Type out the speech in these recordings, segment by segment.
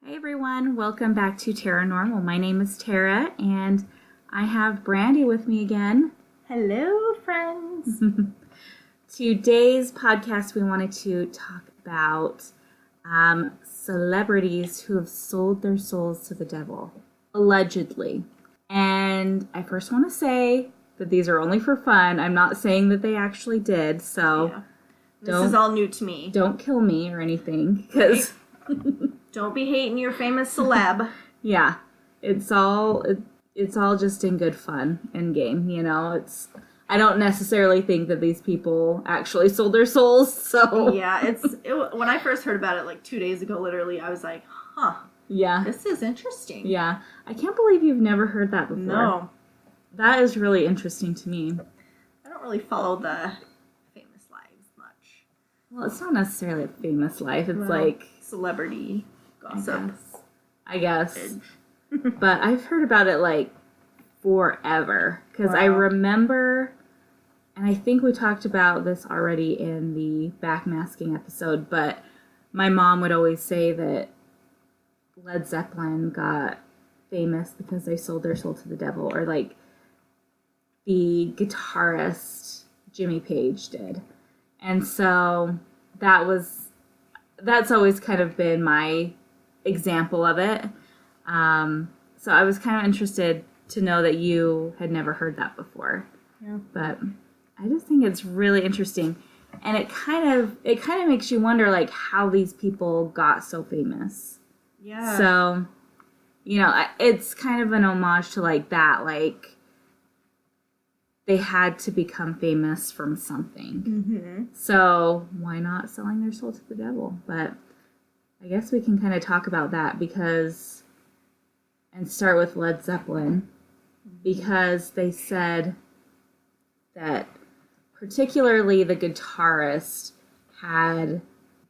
Hi everyone, welcome back to Tara Normal. My name is Tara and I have Brandi with me again. Hello friends. Today's podcast we wanted to talk about celebrities who have sold their souls to the devil, allegedly. And I first want to say that these are only for fun. I'm not saying that they actually did, so This is all new to me. Don't kill me or anything, because... Don't be hating your famous celeb. Yeah, it's all just in good fun and game, you know. I don't necessarily think that these people actually sold their souls, so Yeah, when I first heard about it like 2 days ago, literally, I was like, huh. Yeah. This is interesting. Yeah. I can't believe you've never heard that before. No. That is really interesting to me. I don't really follow the famous lives much. Well, it's not necessarily a famous life. It's like celebrity gossip. I guess. But I've heard about it like forever. Because I remember, and I think we talked about this already in the backmasking episode, but my mom would always say that Led Zeppelin got famous because they sold their soul to the devil, or like the guitarist Jimmy Page did. And so that's always kind of been my example of it. So I was kind of interested to know that you had never heard that before. Yeah. But I just think it's really interesting. And it kind of makes you wonder like how these people got so famous. Yeah. So, you know, it's kind of an homage to like that, like they had to become famous from something. Mm-hmm. So why not selling their soul to the devil? But I guess we can kind of talk about that and start with Led Zeppelin, because they said that particularly the guitarist had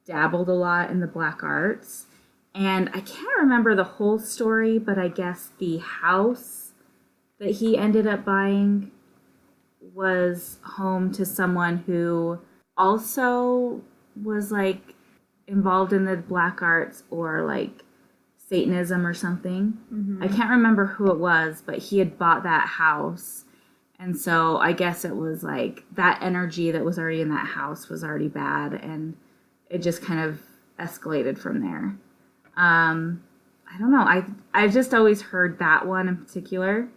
dabbled a lot in the black arts. And I can't remember the whole story, but I guess the house that he ended up buying was home to someone who also was like involved in the black arts or like Satanism or something. Mm-hmm. I can't remember who it was, but he had bought that house. And so I guess it was like that energy that was already in that house was already bad, and it just kind of escalated from there. I don't know. I've just always heard that one in particular.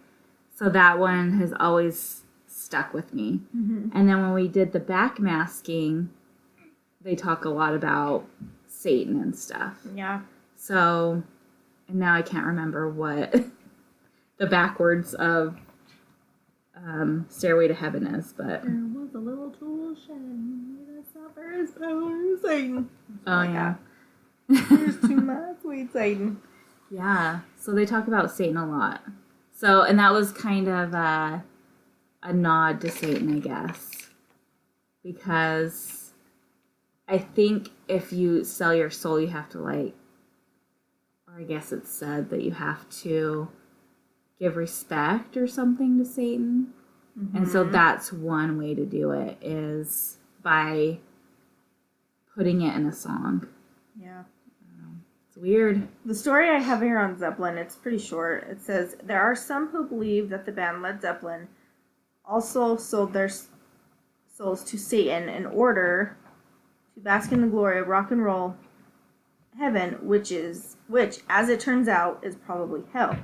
So that one has always stuck with me. Mm-hmm. And then when we did the backmasking, they talk a lot about Satan and stuff. Yeah. So, and now I can't remember what the backwards of Stairway to Heaven is, but... There was a little tool shed that suffer his power, Satan. Oh, yeah. There's too much, sweet Satan. Yeah, so they talk about Satan a lot. So, and that was kind of a nod to Satan, I guess. Because I think if you sell your soul, you have to like, or I guess it's said that you have to give respect or something to Satan. Mm-hmm. And so that's one way to do it, is by putting it in a song. Yeah. It's weird. The story I have here on Zeppelin, it's pretty short. It says, there are some who believe that the band Led Zeppelin also sold their souls to Satan in order to bask in the glory of rock and roll heaven, which, as it turns out, is probably hell.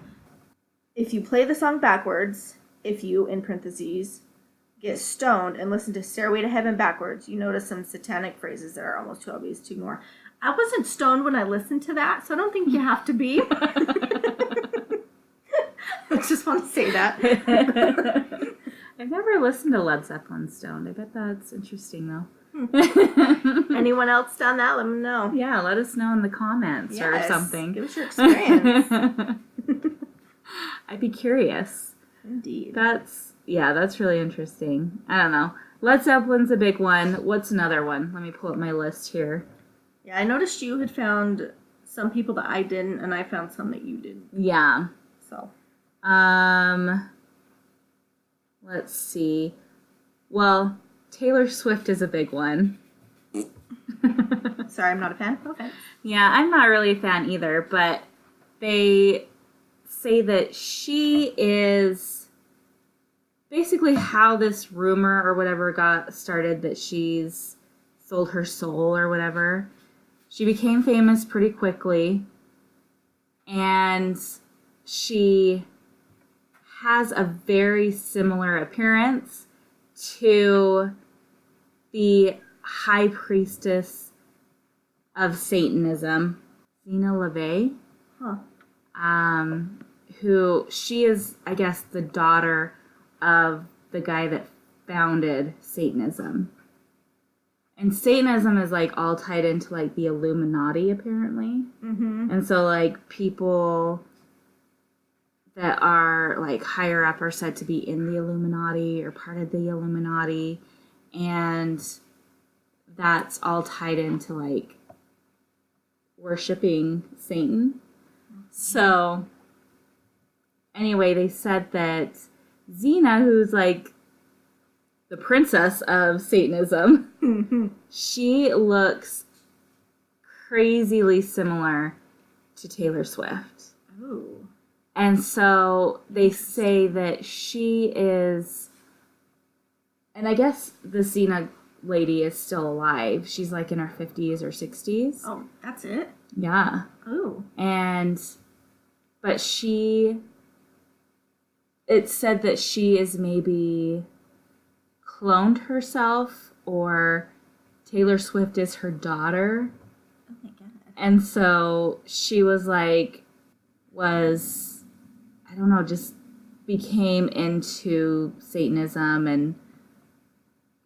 If you play the song backwards, if you, in parentheses, get stoned and listen to Stairway to Heaven backwards, you notice some satanic phrases that are almost too obvious to ignore. I wasn't stoned when I listened to that, so I don't think you have to be. I just want to say that. I've never listened to Led Zeppelin stoned. I bet that's interesting, though. Anyone else done that? Let me know. Yeah, let us know in the comments or something. Give us your experience. I'd be curious. Indeed. That's really interesting. I don't know. Led Zeppelin's a big one. What's another one? Let me pull up my list here. Yeah, I noticed you had found some people that I didn't, and I found some that you didn't. Yeah. So. Let's see. Well, Taylor Swift is a big one. Sorry, I'm not a fan. No offense. Yeah, I'm not really a fan either, but they say that she is basically how this rumor or whatever got started, that she's sold her soul or whatever. She became famous pretty quickly, and she has a very similar appearance to the high priestess of Satanism, Zena LaVey. Huh. Who she is, I guess, the daughter of the guy that founded Satanism. And Satanism is like all tied into like the Illuminati, apparently. Mm-hmm. And so like people that are like higher up are said to be in the Illuminati or part of the Illuminati. And that's all tied into like worshiping Satan. So anyway, they said that Xena, who's like the princess of Satanism, she looks crazily similar to Taylor Swift. Ooh. And so they say that she is, and I guess the Xena lady is still alive. She's like in her 50s or 60s. Oh, that's it? Yeah. Ooh. But it said that she is maybe cloned herself, or Taylor Swift is her daughter. Oh my god. And so she was I don't know, just became into Satanism and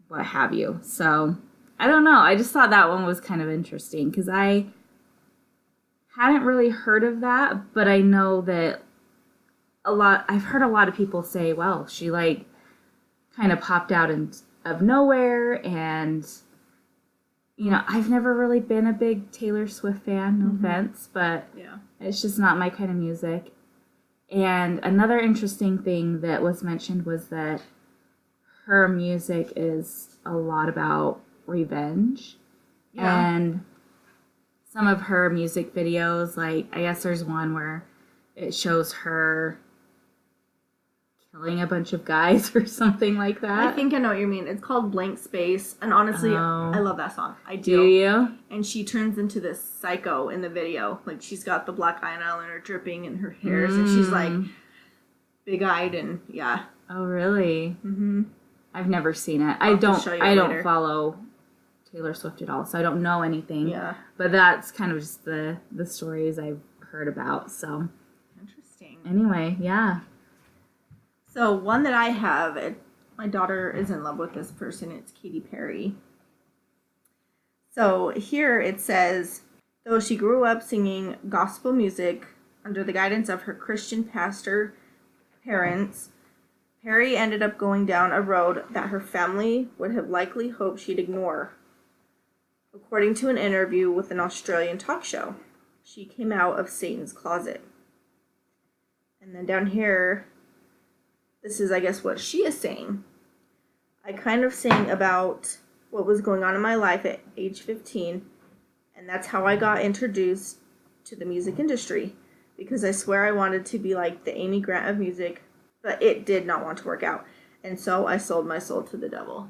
what have you. So I don't know. I just thought that one was kind of interesting because I hadn't really heard of that, but I know that I've heard a lot of people say, well, she like kind of popped out of nowhere, and you know, I've never really been a big Taylor Swift fan, no offense, but Yeah. it's just not my kind of music. And another interesting thing that was mentioned was that her music is a lot about revenge. Yeah. And some of her music videos, like, I guess there's one where it shows her killing a bunch of guys or something like that. I think I know what you mean. It's called Blank Space, and honestly, Oh. I love that song. I do. Do you? And she turns into this psycho in the video. Like, she's got the black eyeliner dripping in her hairs, and she's like big-eyed, and yeah. Oh, really? Mm-hmm. I've never seen it. I'll I have to don't. show you I don't later. follow Taylor Swift at all, so I don't know anything. Yeah. But that's kind of just the stories I've heard about. So Interesting. anyway, yeah. So one that I have, my daughter is in love with this person. It's Katy Perry. So here it says, though she grew up singing gospel music under the guidance of her Christian pastor parents, Perry ended up going down a road that her family would have likely hoped she'd ignore. According to an interview with an Australian talk show, she came out of Satan's closet. And then down here, this is, I guess, what she is saying. I kind of sang about what was going on in my life at age 15, and that's how I got introduced to the music industry, because I swear I wanted to be like the Amy Grant of music, but it did not want to work out, and so I sold my soul to the devil.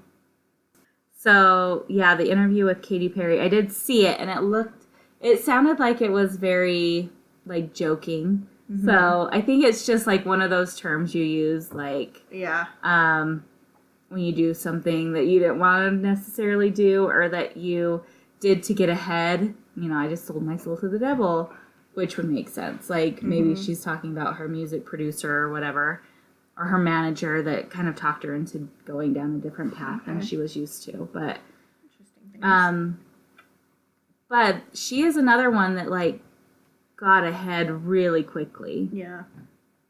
So yeah, the interview with Katy Perry, I did see it, and it sounded like it was very like joking. Mm-hmm. So I think it's just like one of those terms you use, like Yeah. when you do something that you didn't want to necessarily do, or that you did to get ahead. You know, I just sold my soul to the devil, which would make sense. Like maybe she's talking about her music producer or whatever, or her manager that kind of talked her into going down a different path than she was used to. But Interesting things. but she is another one that like got ahead really quickly. Yeah.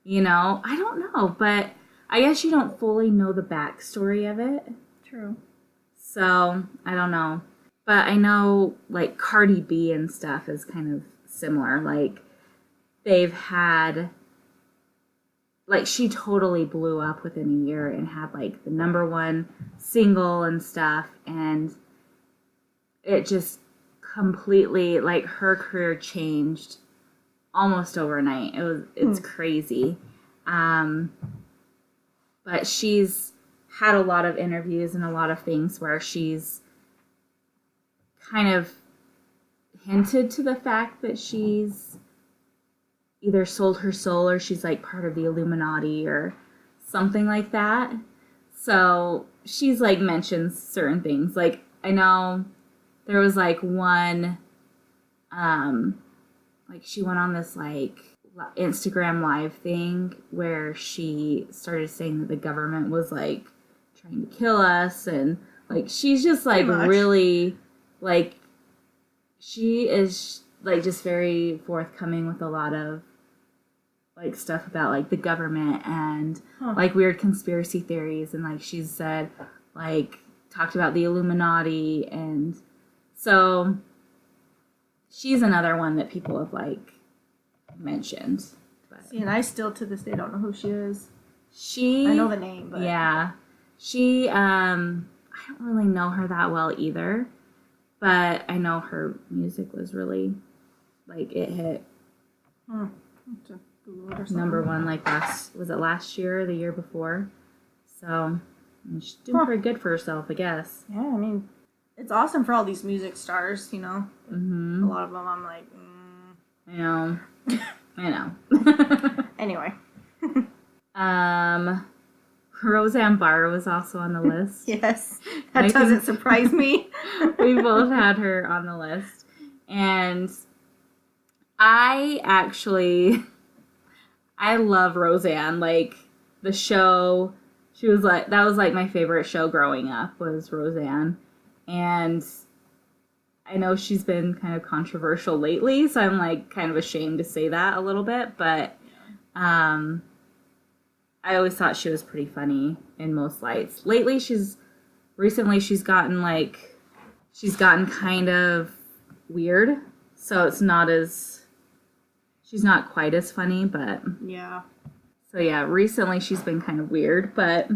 You know, I don't know, but I guess you don't fully know the backstory of it. True. So, I don't know. But I know, like, Cardi B and stuff is kind of similar. Like, they've had... Like, she totally blew up within a year and had, like, the #1 single and stuff. And it just completely, like, her career changed almost overnight. It's crazy. But she's had a lot of interviews and a lot of things where she's kind of hinted to the fact that she's either sold her soul or she's like part of the Illuminati or something like that. So she's like mentions certain things. Like I know there was like one, like she went on this like Instagram live thing where she started saying that the government was like trying to kill us, and like she's just like really like she is like just very forthcoming with a lot of like stuff about like the government and like weird conspiracy theories, and like she's said like talked about the Illuminati, and so she's another one that people have like mentioned. But See, and I still to this day don't know who she is. I know the name, but yeah, she I don't really know her that well either, but I know her music was really like it hit number one like last year or the year before, so she's doing pretty good for herself, I guess. Yeah, I mean, it's awesome for all these music stars, you know. A lot of them I'm like I know. Anyway. Roseanne Barr was also on the list. Yes, that doesn't surprise me. We both had her on the list, and I love Roseanne. Like the show, that was like my favorite show growing up was Roseanne, and I know she's been kind of controversial lately, so I'm like kind of ashamed to say that a little bit, but I always thought she was pretty funny in most lights. Lately, she's gotten kind of weird, so she's not quite as funny, but yeah. So yeah, recently she's been kind of weird, but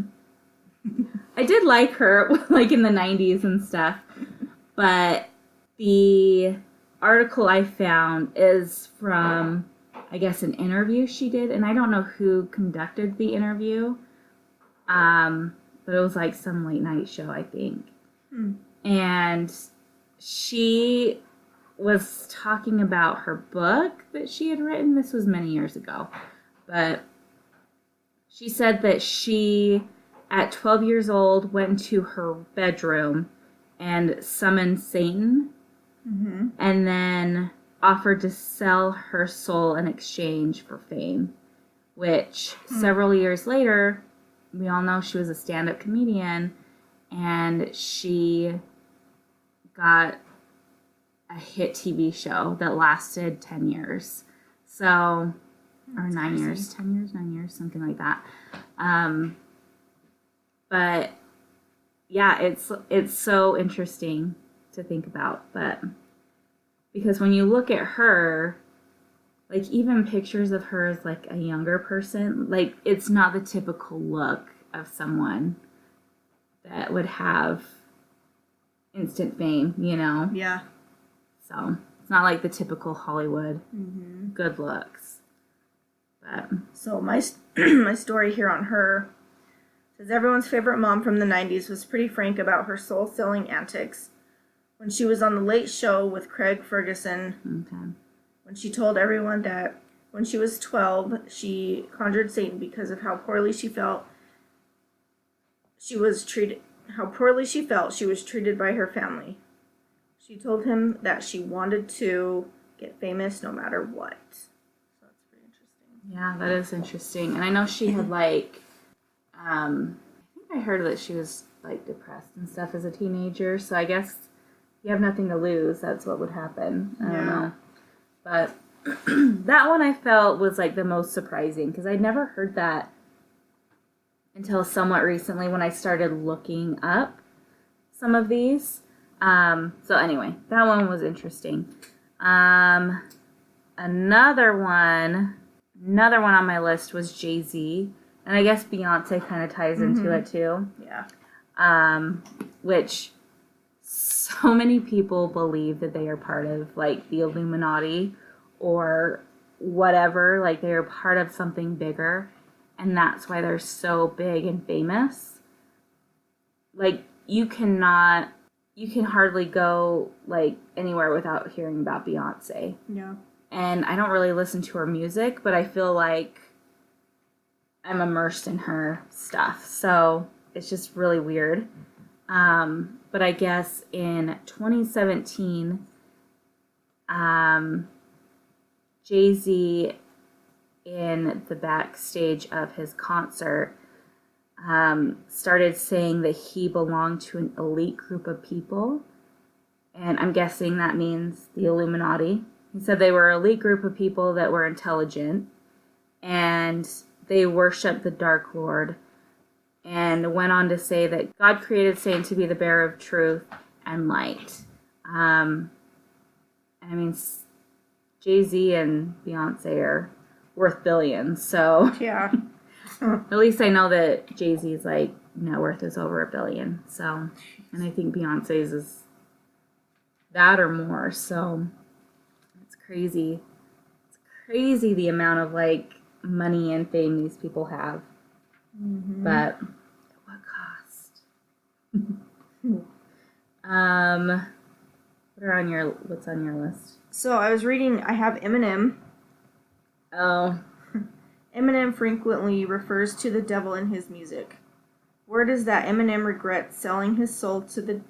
I did like her like in the 90s and stuff. But the article I found is from, I guess, an interview she did, and I don't know who conducted the interview, but it was like some late night show, I think. And she was talking about her book that she had written. This was many years ago, but she said that she, at 12 years old, went into her bedroom and summoned Satan, and then offered to sell her soul in exchange for fame, which several years later, we all know she was a stand-up comedian, and she got a hit TV show that lasted 10 years. So, or 9 years, 10 years, 9 years, something like that. But yeah, it's so interesting to think about, but because when you look at her, like even pictures of her as like a younger person, like it's not the typical look of someone that would have instant fame, you know? Yeah. So it's not like the typical Hollywood good looks. But so my story here on her says everyone's favorite mom from the 90s was pretty frank about her soul-selling antics when she was on The Late Show with Craig Ferguson. When she told everyone that when she was 12, she conjured Satan because of how poorly she felt. She was treated by her family. She told him that she wanted to get famous no matter what. So that's pretty interesting. Yeah, that is interesting. And I know she had like, I think I heard that she was like depressed and stuff as a teenager. So I guess you have nothing to lose. That's what would happen. I don't know. But that one I felt was like the most surprising because I'd never heard that until somewhat recently when I started looking up some of these. So anyway, that one was interesting. Another one on my list was Jay-Z, and I guess Beyonce kind of ties into it too. Yeah. Which so many people believe that they are part of like the Illuminati or whatever, like they're part of something bigger, and that's why they're so big and famous. Like, you can hardly go, like, anywhere without hearing about Beyonce. Yeah. And I don't really listen to her music, but I feel like I'm immersed in her stuff. So it's just really weird. But I guess in 2017, Jay-Z, in the backstage of his concert, started saying that he belonged to an elite group of people. And I'm guessing that means the Illuminati. He said they were an elite group of people that were intelligent, and they worshiped the Dark Lord, and went on to say that God created Satan to be the bearer of truth and light. And I mean, Jay-Z and Beyonce are worth billions, so Yeah. at least I know that Jay-Z's like net worth is over $1 billion. So, and I think Beyonce's is that or more. So it's crazy. It's crazy the amount of like money and fame these people have. Mm-hmm. But at what cost? What's on your list? So I was reading, I have Eminem. Oh. Eminem frequently refers to the devil in his music. Word is that Eminem regrets selling his soul to the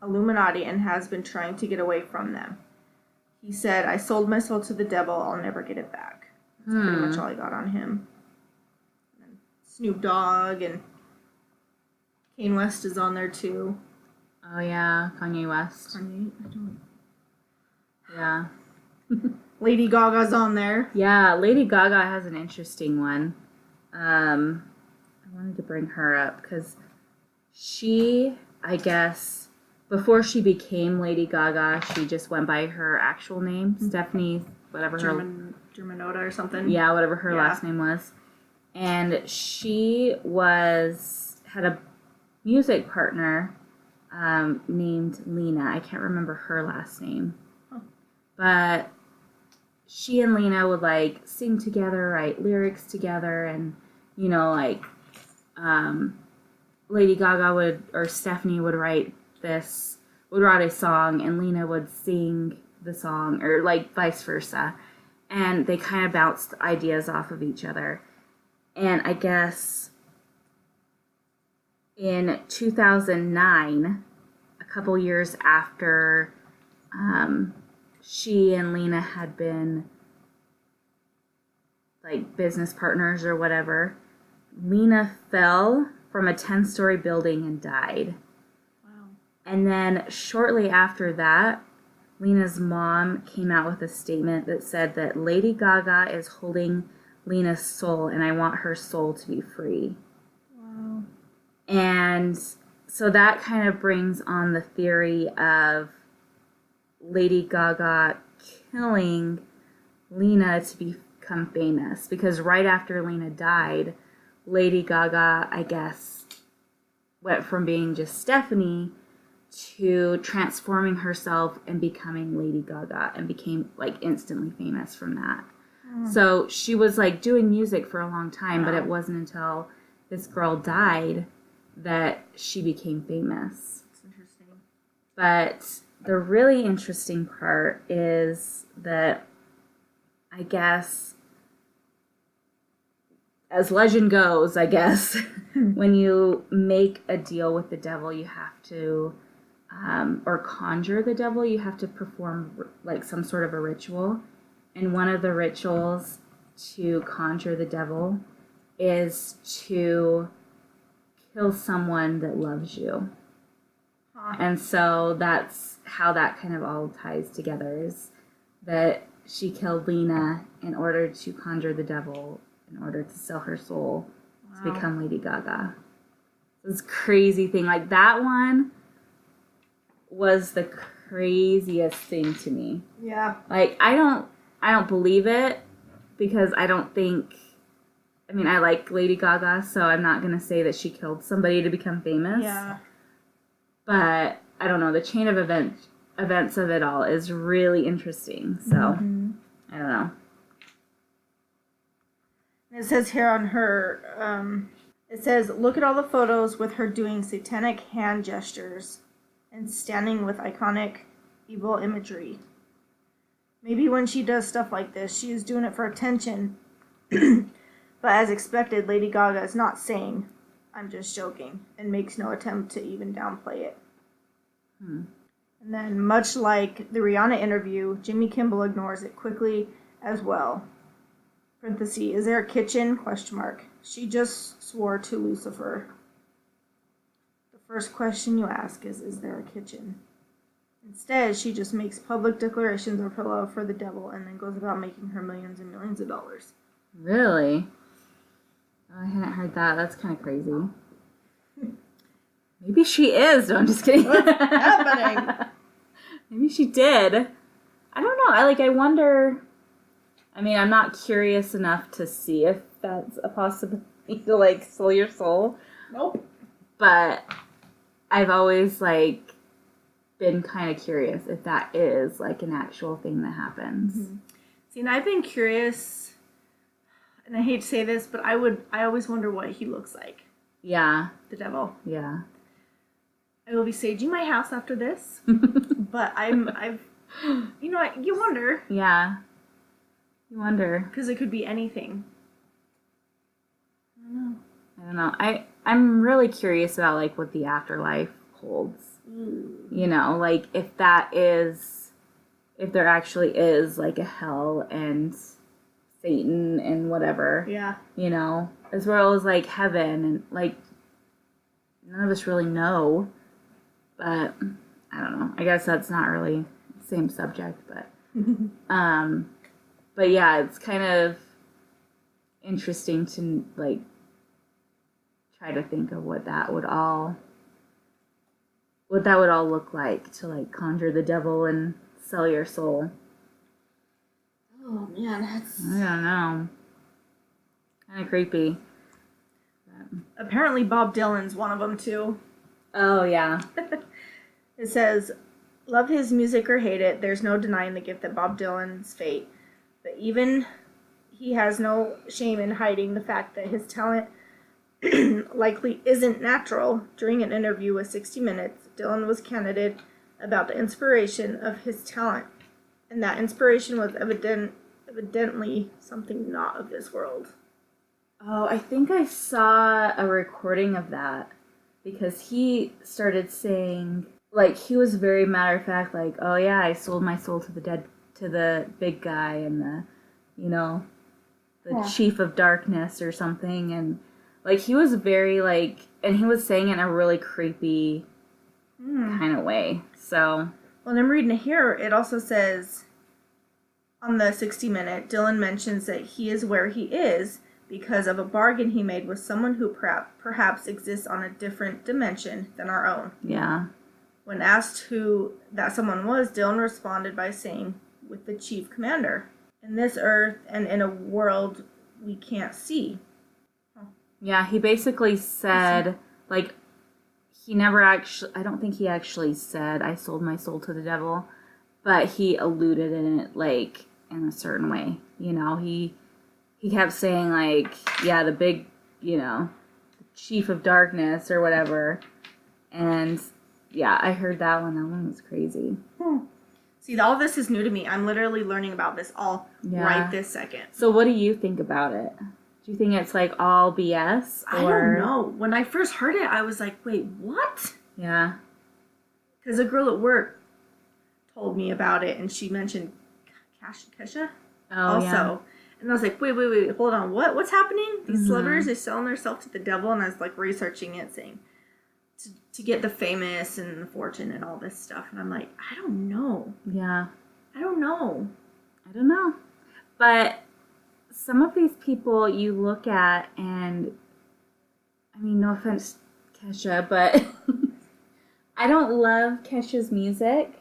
Illuminati and has been trying to get away from them. He said, "I sold my soul to the devil, I'll never get it back." That's pretty much all I got on him. And Snoop Dogg and Kanye West is on there too. Oh yeah, Kanye West. Kanye, I don't... Yeah. Lady Gaga's on there. Yeah, Lady Gaga has an interesting one. I wanted to bring her up because she, I guess, before she became Lady Gaga, she just went by her actual name, Stephanie, whatever Germanotta or something. Yeah, whatever her last name was. And she had a music partner named Lena. I can't remember her last name. Huh. But she and Lena would like sing together, write lyrics together, and like Lady Gaga or Stephanie would write a song, and Lena would sing the song, or like vice versa, and they kind of bounced ideas off of each other. And I guess in 2009, a couple years after she and Lena had been like business partners or whatever, Lena fell from a 10-story building and died. Wow. And then shortly after that, Lena's mom came out with a statement that said that Lady Gaga is holding Lena's soul, and I want her soul to be free. Wow. And so that kind of brings on the theory of Lady Gaga killing Lena to become famous, because right after Lena died, Lady Gaga, I guess, went from being just Stephanie to transforming herself and becoming Lady Gaga, and became like instantly famous from that. So she was like doing music for a long time, but it wasn't until this girl died that she became famous. That's interesting. But the really interesting part is that, I guess, as legend goes, I guess, when you make a deal with the devil, you have to, or conjure the devil, you have to perform like some sort of a ritual. And one of the rituals to conjure the devil is to kill someone that loves you. Huh. And so that's how that kind of all ties together, is that she killed Lena in order to conjure the devil, in order to sell her soul to become Lady Gaga. This crazy thing. Like, that one was the craziest thing to me. Yeah. Like, I don't believe it, because I don't think, I mean, I like Lady Gaga, so I'm not going to say that she killed somebody to become famous. Yeah. But, I don't know, the chain of events of it all is really interesting, so, I don't know. It says here on her, it says, look at all the photos with her doing satanic hand gestures and standing with iconic evil imagery. Maybe when she does stuff like this, she is doing it for attention. But as expected, Lady Gaga is not saying, I'm just joking, and makes no attempt to even downplay it. And then, much like the Rihanna interview, Jimmy Kimmel ignores it quickly as well. Parenthesis, is there a kitchen? Question mark. She just swore to Lucifer. The first question you ask is there a kitchen? Instead, she just makes public declarations of her love for the devil and then goes about making her millions and millions of dollars. Really? Oh, I hadn't heard that. That's kind of crazy. Maybe she is. No, I'm just kidding. What's happening? Maybe she did. I don't know. I wonder. I mean, I'm not curious enough to see if that's a possibility to, like, sell your soul. Nope. But I've always, like, been kind of curious if that is, like, an actual thing that happens. Mm-hmm. See, and I've been curious, and I hate to say this, but I always wonder what he looks like. Yeah. The devil. Yeah. I will be saging my house after this, but I've, you know, you wonder. Yeah. You wonder. Because it could be anything. I don't know. I'm really curious about, like, what the afterlife holds. You know, like, if there actually is, like, a hell and Satan and whatever. Yeah. You know, as well as, like, heaven, and, like, none of us really know. But I don't know. I guess that's not really the same subject, but but yeah, it's kind of interesting to, like, try to think of what that would all look like, to, like, conjure the devil and sell your soul. Oh man, that's... I don't know. Kind of creepy. Apparently Bob Dylan's one of them too. Oh yeah. It says, love his music or hate it, there's no denying the gift that Bob Dylan's fate. But even he has no shame in hiding the fact that his talent likely isn't natural. During an interview with 60 Minutes, Dylan was candid about the inspiration of his talent. And that inspiration was evidently something not of this world. Oh, I think I saw a recording of that, because he started saying, like, he was very matter of fact, like, oh yeah, I sold my soul to the big guy and the, you know, the chief of darkness or something, and, like, he was very, like, and he was saying it in a really creepy kind of way, so. When I'm reading it here, it also says, on the 60 Minute, Dylan mentions that he is where he is because of a bargain he made with someone who perhaps exists on a different dimension than our own. Yeah. When asked who that someone was, Dylan responded by saying, with the chief commander, in this earth and in a world we can't see. Yeah, he basically said, like, he never actually, I don't think he actually said, I sold my soul to the devil, but he alluded in it, like, in a certain way. You know, he kept saying, like, yeah, the big, you know, chief of darkness or whatever. And yeah, I heard that one. That one was crazy. See, all this is new to me. I'm literally learning about this all right this second. So what do you think about it? Do you think it's, like, all BS? Or... I don't know. When I first heard it, I was like, wait, what? Yeah. Because a girl at work told me about it, and she mentioned Kesha also. Yeah. And I was like, wait, hold on. What's happening? These celebrities, they're selling themselves to the devil. And I was, like, researching it, saying to get the famous and the fortune and all this stuff. And I'm like, I don't know. Yeah. I don't know. But some of these people you look at, and I mean, no offense, Kesha, but I don't love Kesha's music,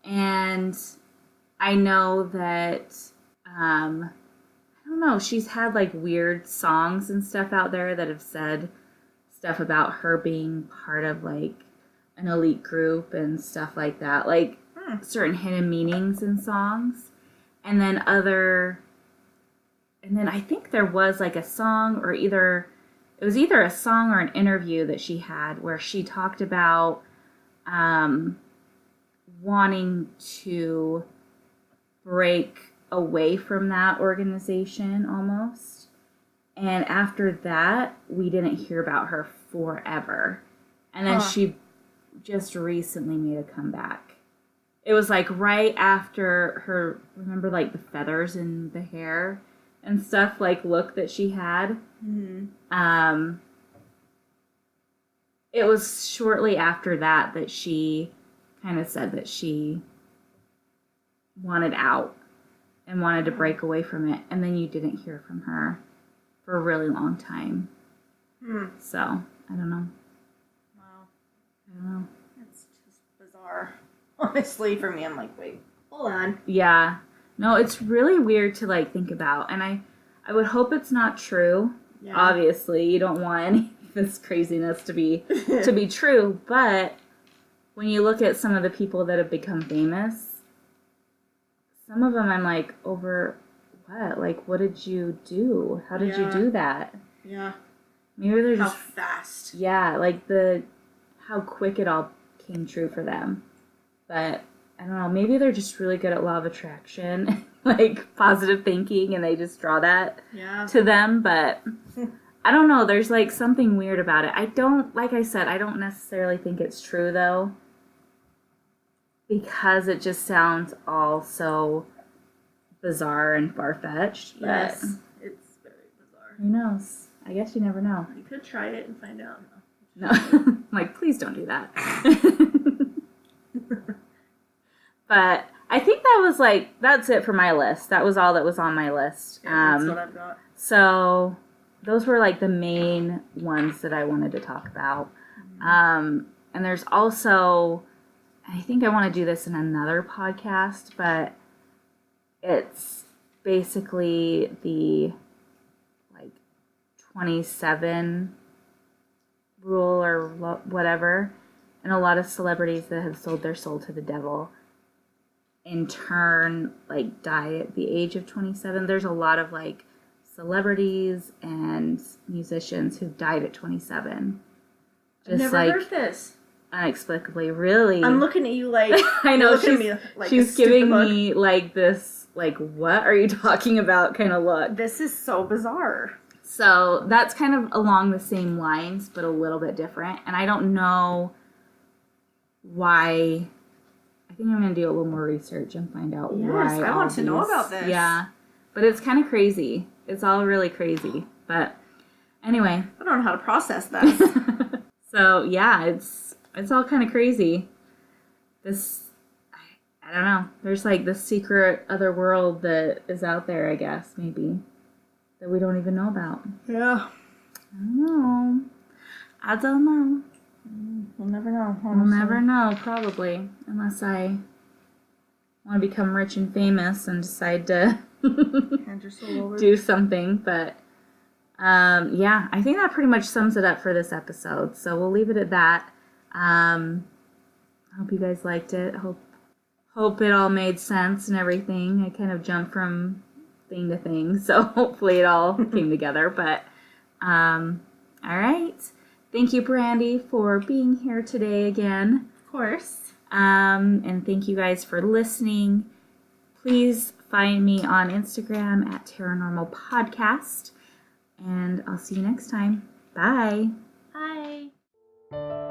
and I know that, I don't know, she's had, like, weird songs and stuff out there that have said stuff about her being part of, like, an elite group and stuff like that, like, certain hidden meanings in songs, and then other and then I think there was like a song or it was either a song or an interview that she had where she talked about wanting to break away from that organization almost. And after that, we didn't hear about her forever. And then she just recently made a comeback. It was like right after her, remember like the feathers in the hair and stuff, like look that she had? Mm-hmm. It was shortly after that she kind of said that she wanted out and wanted to break away from it. And then you didn't hear from her for a really long time. So, I don't know. Wow. I don't know. It's just bizarre. Honestly, for me, I'm like, wait, hold on. Yeah. No, it's really weird to, like, think about. And I would hope it's not true. Yeah. Obviously, you don't want any of this craziness to be true. But when you look at some of the people that have become famous, some of them I'm like, over what? Like, what did you do? How did you do that? Yeah. Maybe they're just... How fast. Yeah, like how quick it all came true for them. But, I don't know, maybe they're just really good at law of attraction, like positive thinking, and they just draw that to them. But, I don't know, there's like something weird about it. Like I said, I don't necessarily think it's true, though. Because it just sounds all so bizarre and far-fetched. Yes, it's very bizarre. Who knows? I guess you never know. You could try it and find out. No. Like, please don't do that. But I think that's it for my list. That was all that was on my list. Yeah, that's what I've got. So those were like the main ones that I wanted to talk about. And there's also, I think I want to do this in another podcast, but it's basically the 27 rule or whatever, and a lot of celebrities that have sold their soul to the devil in turn die at the age of 27. There's a lot of celebrities and musicians who've died at 27. I've never heard this. Inexplicably. Really, I'm looking at you like I know she's giving me this what are you talking about kind of look. This is so bizarre. So that's kind of along the same lines, but a little bit different. And I don't know why. I think I'm going to do a little more research and find out why. Yes, I want to know about this. Yeah. But it's kind of crazy. It's all really crazy. But anyway. I don't know how to process this. So, yeah, it's all kind of crazy. I don't know. There's this secret other world that is out there, I guess, maybe. That we don't even know about. Yeah. I don't know. We'll never know. Honestly. We'll never know, probably. Unless I want to become rich and famous and decide to do something. But, yeah, I think that pretty much sums it up for this episode. So we'll leave it at that. I hope you guys liked it. Hope it all made sense and everything. I kind of jumped from thing to thing, so hopefully it all came together. But all right, thank you, Brandi, for being here today again. Of course. And thank you guys for listening. Please find me on Instagram at Paranormal Podcast, and I'll see you next time. Bye. Bye.